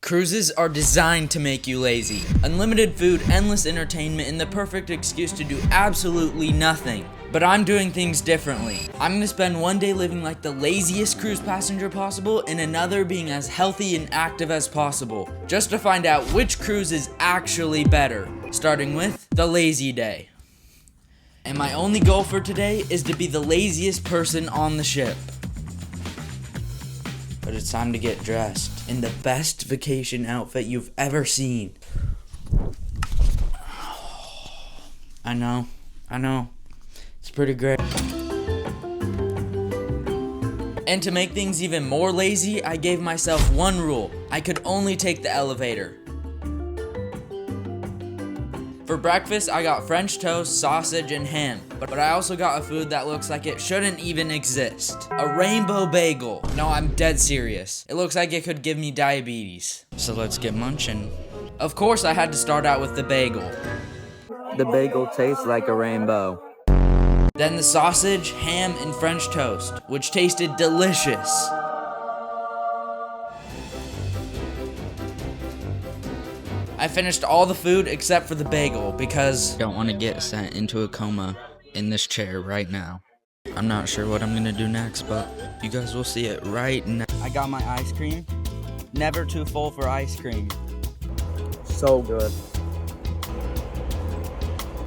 Cruises are designed to make you lazy. Unlimited food, endless entertainment, and the perfect excuse to do absolutely nothing. But I'm doing things differently. I'm gonna spend one day living like the laziest cruise passenger possible and another being as healthy and active as possible, just to find out which cruise is actually better, starting with the lazy day. And my only goal for today is to be the laziest person on the ship. But it's time to get dressed in the best vacation outfit you've ever seen. I know. It's pretty great. And to make things even more lazy, I gave myself one rule. I could only take the elevator. For breakfast, I got French toast, sausage, and ham. But I also got a food that looks like it shouldn't even exist. A rainbow bagel. No, I'm dead serious. It looks like it could give me diabetes. So let's get munching. Of course, I had to start out with the bagel. The bagel tastes like a rainbow. Then the sausage, ham, and French toast, which tasted delicious. I finished all the food except for the bagel because I don't want to get sent into a coma in this chair right now. I'm not sure what I'm gonna do next, but you guys will see it right now. I got my ice cream. Never too full for ice cream. So good.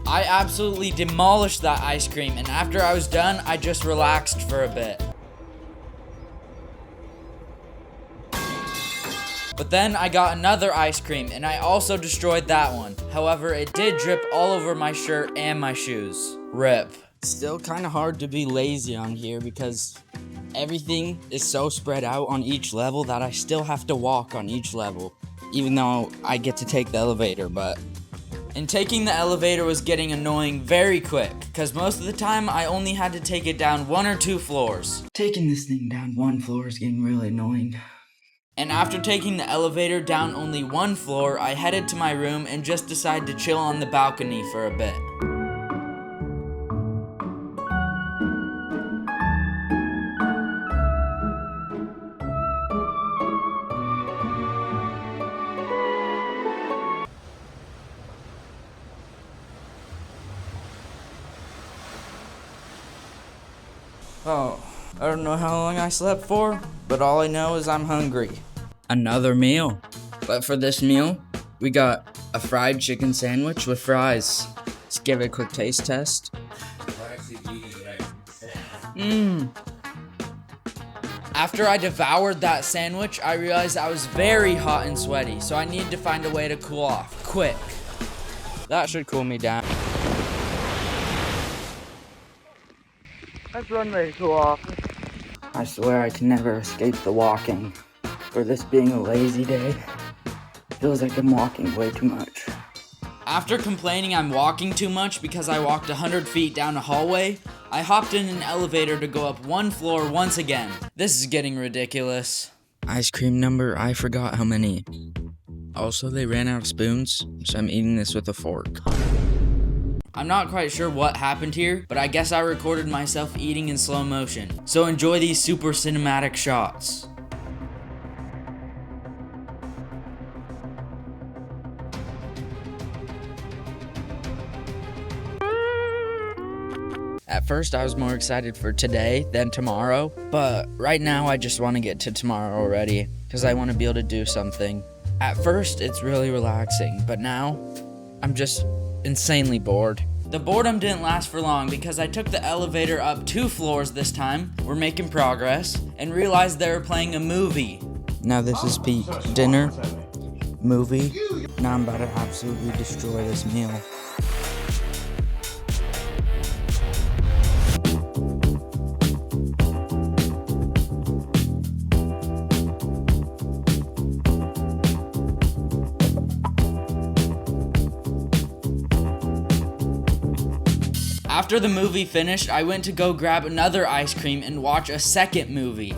I absolutely demolished that ice cream, and after I was done, I just relaxed for a bit. But then I got another ice cream, and I also destroyed that one. However, it did drip all over my shirt and my shoes. RIP. It's still kind of hard to be lazy on here because everything is so spread out on each level that I still have to walk on each level, even though I get to take the elevator, but... And taking the elevator was getting annoying very quick, because most of the time I only had to take it down 1 or 2 floors. Taking this thing down 1 floor is getting really annoying. And after taking the elevator down only 1 floor, I headed to my room and just decided to chill on the balcony for a bit. Oh, I don't know how long I slept for, but all I know is I'm hungry. Another meal. But for this meal, we got a fried chicken sandwich with fries. Let's give it a quick taste test. After I devoured that sandwich, I realized I was very hot and sweaty, so I needed to find a way to cool off, quick. That should cool me down. Let's run ready to cool off. I swear I can never escape the walking. For this being a lazy day, feels like I'm walking way too much. After complaining I'm walking too much because I walked 100 feet down a hallway, I hopped in an elevator to go up 1 floor once again. This is getting ridiculous. Ice cream number, I forgot how many. Also, they ran out of spoons, so I'm eating this with a fork. I'm not quite sure what happened here, but I guess I recorded myself eating in slow motion. So enjoy these super cinematic shots. At first, I was more excited for today than tomorrow, but right now I just want to get to tomorrow already, because I want to be able to do something. At first, it's really relaxing, but now, I'm just insanely bored. The boredom didn't last for long because I took the elevator up 2 floors this time, we're making progress, and realized they were playing a movie. Now this is peak. Dinner, movie, now I'm about to absolutely destroy this meal. After the movie finished, I went to go grab another ice cream and watch a second movie.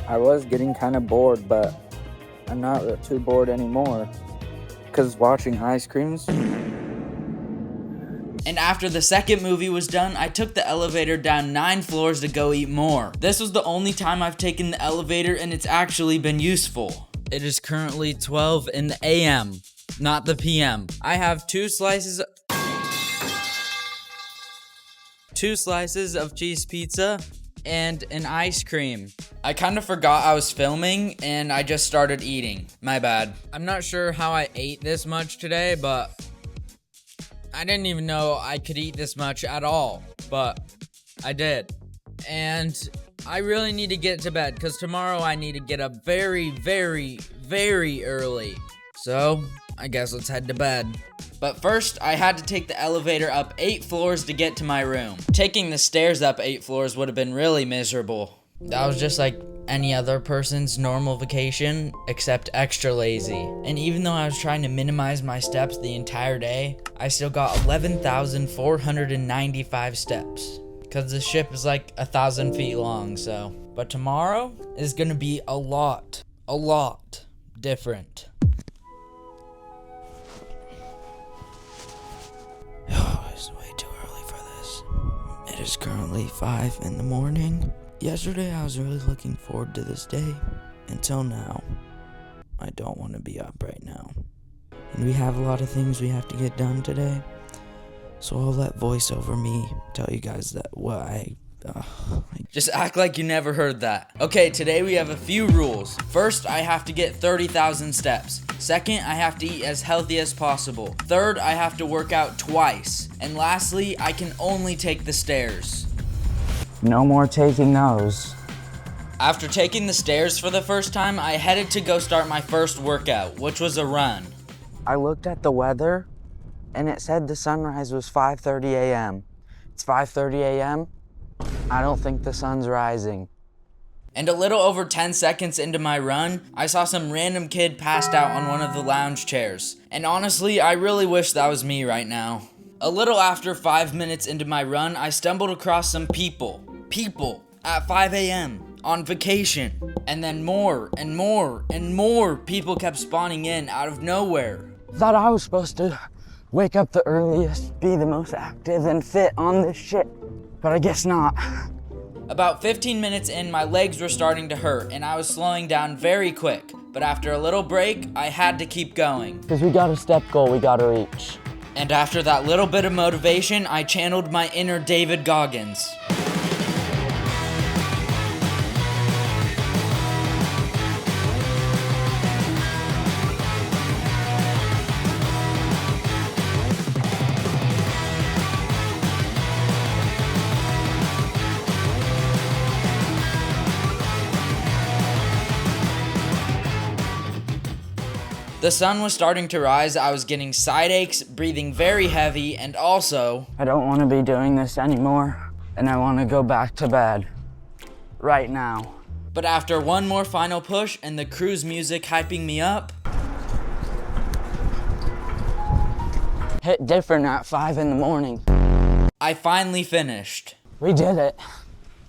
I was getting kind of bored, but I'm not too bored anymore. Because watching ice creams And after the second movie was done, I took the elevator down 9 floors to go eat more. This was the only time I've taken the elevator and it's actually been useful. It is currently 12 in the AM, not the PM. I have 2 slices of cheese pizza and an ice cream. I kind of forgot I was filming and I just started eating. My bad. I'm not sure how I ate this much today, but I didn't even know I could eat this much at all, but I did. And I really need to get to bed because tomorrow I need to get up very, very, very early. So I guess let's head to bed. But first, I had to take the elevator up 8 floors to get to my room. Taking the stairs up 8 floors would have been really miserable. That was just like any other person's normal vacation, except extra lazy. And even though I was trying to minimize my steps the entire day, I still got 11,495 steps. Because the ship is like 1,000 feet long, so. But tomorrow is gonna be a lot different. It's way too early for this. It is currently 5 in the morning. Yesterday I was really looking forward to this day. Until now. I don't want to be up right now. And we have a lot of things we have to get done today. So I'll let voice over me tell you guys that Just act like you never heard that. Okay, today we have a few rules. First, I have to get 30,000 steps. Second, I have to eat as healthy as possible. Third, I have to work out twice. And lastly, I can only take the stairs. No more taking those. After taking the stairs for the first time, I headed to go start my first workout, which was a run. I looked at the weather and it said the sunrise was 5:30 a.m. It's 5:30 a.m. I don't think the sun's rising. And a little over 10 seconds into my run, I saw some random kid passed out on one of the lounge chairs. And honestly, I really wish that was me right now. A little after 5 minutes into my run, I stumbled across some people at 5 a.m. on vacation. And then more and more and more people kept spawning in out of nowhere. Thought I was supposed to wake up the earliest, be the most active and fit on this shit, but I guess not. About 15 minutes in, my legs were starting to hurt and I was slowing down very quick. But after a little break, I had to keep going. Because we got a step goal we gotta reach. And after that little bit of motivation, I channeled my inner David Goggins. The sun was starting to rise, I was getting side aches, breathing very heavy, and also... I don't want to be doing this anymore, and I want to go back to bed. Right now. But after one more final push and the cruise music hyping me up... Hit different at 5 in the morning. I finally finished. We did it.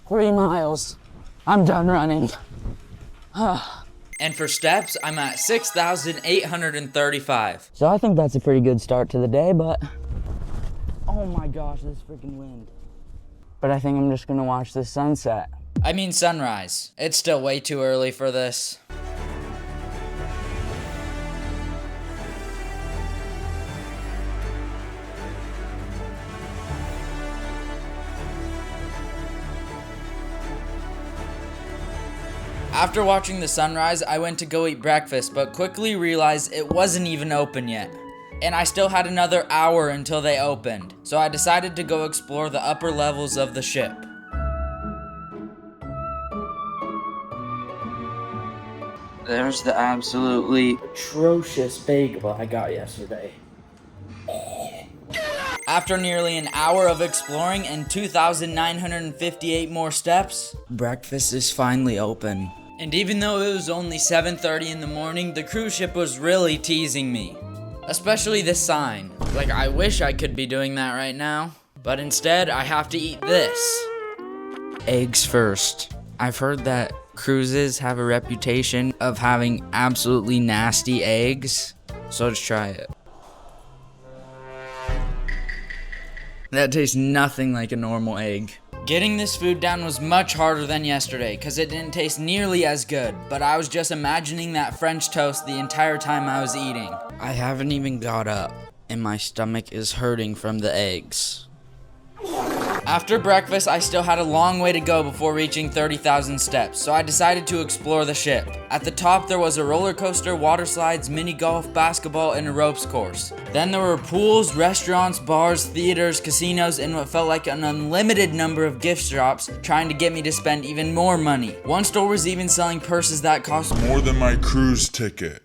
3 miles. I'm done running. And for steps, I'm at 6,835. So I think that's a pretty good start to the day, but... Oh my gosh, this freaking wind. But I think I'm just gonna watch the sunset. I mean sunrise. It's still way too early for this. After watching the sunrise, I went to go eat breakfast, but quickly realized it wasn't even open yet. And I still had another hour until they opened, so I decided to go explore the upper levels of the ship. There's the absolutely atrocious bagel I got yesterday. After nearly an hour of exploring and 2,958 more steps, Breakfast is finally open. and even though it was only 7:30 in the morning, the cruise ship was really teasing me. Especially this sign. Like, I wish I could be doing that right now, but instead I have to eat this. Eggs first. I've heard that cruises have a reputation of having absolutely nasty eggs, so let's try it. That tastes nothing like a normal egg. Getting this food down was much harder than yesterday because it didn't taste nearly as good, but I was just imagining that French toast the entire time I was eating. I haven't even got up, and my stomach is hurting from the eggs. After breakfast, I still had a long way to go before reaching 30,000 steps, so I decided to explore the ship. At the top, there was a roller coaster, water slides, mini golf, basketball, and a ropes course. Then there were pools, restaurants, bars, theaters, casinos, and what felt like an unlimited number of gift shops trying to get me to spend even more money. One store was even selling purses that cost more than my cruise ticket.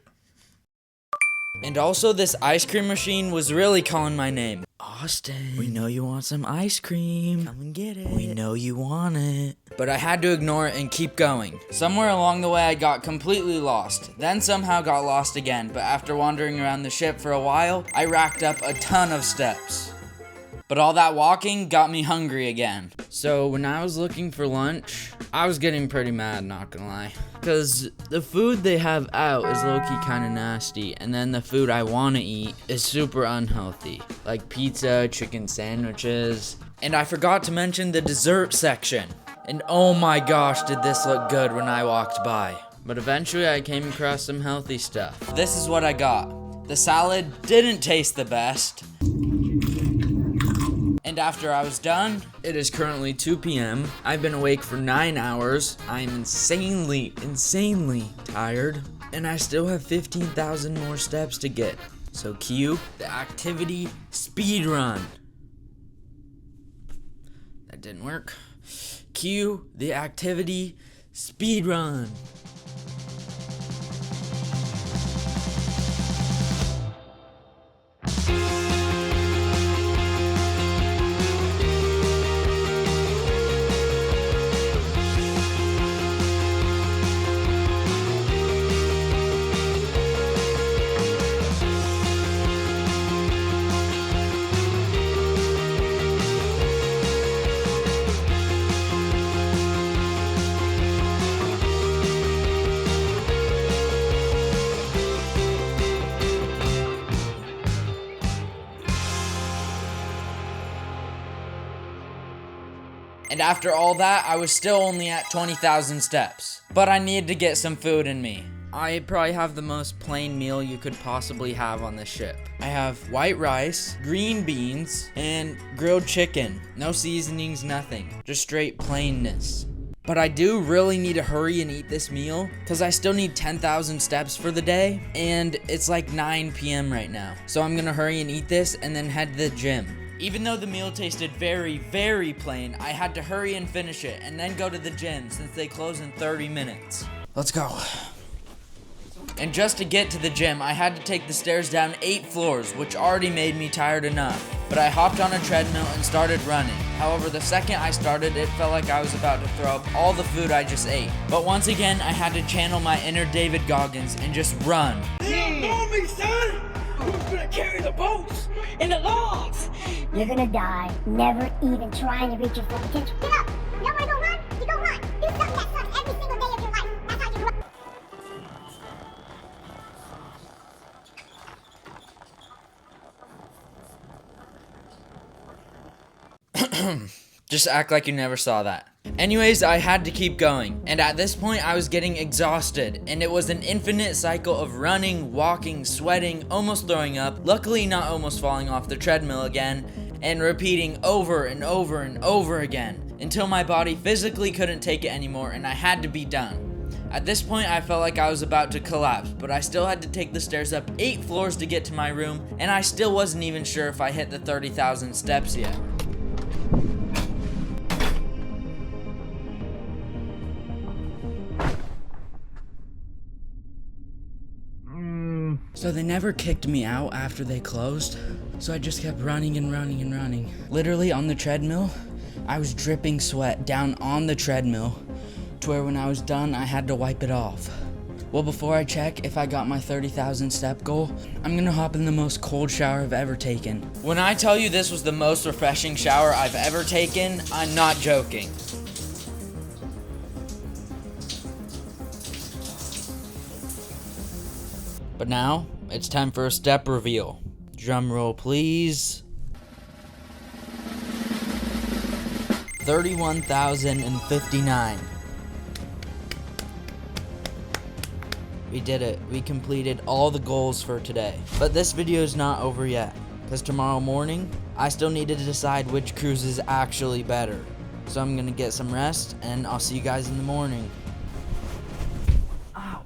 And also, this ice cream machine was really calling my name. Austin, we know you want some ice cream. Come and get it. We know you want it. But I had to ignore it and keep going. Somewhere along the way, I got completely lost. Then somehow got lost again, but after wandering around the ship for a while, I racked up a ton of steps. But all that walking got me hungry again. So when I was looking for lunch, I was getting pretty mad, not gonna lie. Because the food they have out is low-key kind of nasty, and then the food I want to eat is super unhealthy. Like pizza, chicken sandwiches, and I forgot to mention the dessert section. And oh my gosh, did this look good when I walked by. But eventually I came across some healthy stuff. This is what I got. The salad didn't taste the best. And after I was done, it is currently 2 p.m. I've been awake for 9 hours. I am insanely tired. And I still have 15,000 more steps to get. So cue the activity speed run. That didn't work. Cue the activity speed run. And after all that, I was still only at 20,000 steps. But I needed to get some food in me. I probably have the most plain meal you could possibly have on this ship. I have white rice, green beans, and grilled chicken. No seasonings, nothing. Just straight plainness. But I do really need to hurry and eat this meal because I still need 10,000 steps for the day, and it's like 9 p.m. right now. So I'm gonna hurry and eat this and then head to the gym. Even though the meal tasted very, very plain, I had to hurry and finish it and then go to the gym since they close in 30 minutes. Let's go. And just to get to the gym, I had to take the stairs down 8 floors, which already made me tired enough. But I hopped on a treadmill and started running. However, the second I started, it felt like I was about to throw up all the food I just ate. But once again, I had to channel my inner David Goggins and just run. You don't know me, son! Who's gonna carry the boats and the logs? You're gonna die, never even trying to reach your full potential. Get up! You don't wanna go run? You go run! Do something that sucks every single day of your life. That's how you run. Just act like you never saw that. Anyways, I had to keep going, and at this point I was getting exhausted, and it was an infinite cycle of running, walking, sweating, almost throwing up, luckily not almost falling off the treadmill again, and repeating over and over and over again, until my body physically couldn't take it anymore and I had to be done. At this point I felt like I was about to collapse, but I still had to take the stairs up 8 floors to get to my room, and I still wasn't even sure if I hit the 30,000 steps yet. So they never kicked me out after they closed, so I just kept running and running and running. Literally on the treadmill, I was dripping sweat down on the treadmill to where when I was done, I had to wipe it off. Well, before I check if I got my 30,000 step goal, I'm gonna hop in the most cold shower I've ever taken. When I tell you this was the most refreshing shower I've ever taken, I'm not joking. But now, it's time for a step reveal. Drum roll, please. 31,059. We did it. We completed all the goals for today. But this video is not over yet, because tomorrow morning, I still need to decide which cruise is actually better. So I'm gonna get some rest, and I'll see you guys in the morning. Ouch.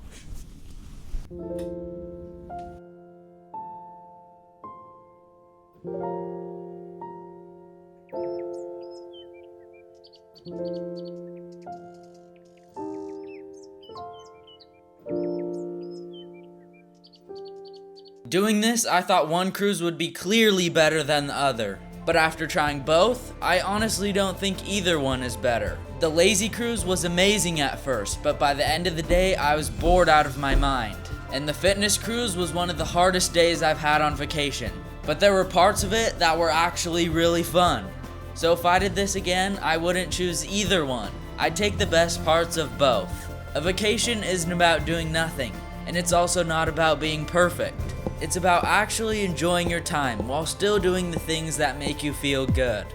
Doing this, I thought one cruise would be clearly better than the other. But after trying both, I honestly don't think either one is better. The lazy cruise was amazing at first, but by the end of the day, I was bored out of my mind. And the fitness cruise was one of the hardest days I've had on vacation. But there were parts of it that were actually really fun. So if I did this again, I wouldn't choose either one. I'd take the best parts of both. A vacation isn't about doing nothing, and it's also not about being perfect. It's about actually enjoying your time while still doing the things that make you feel good.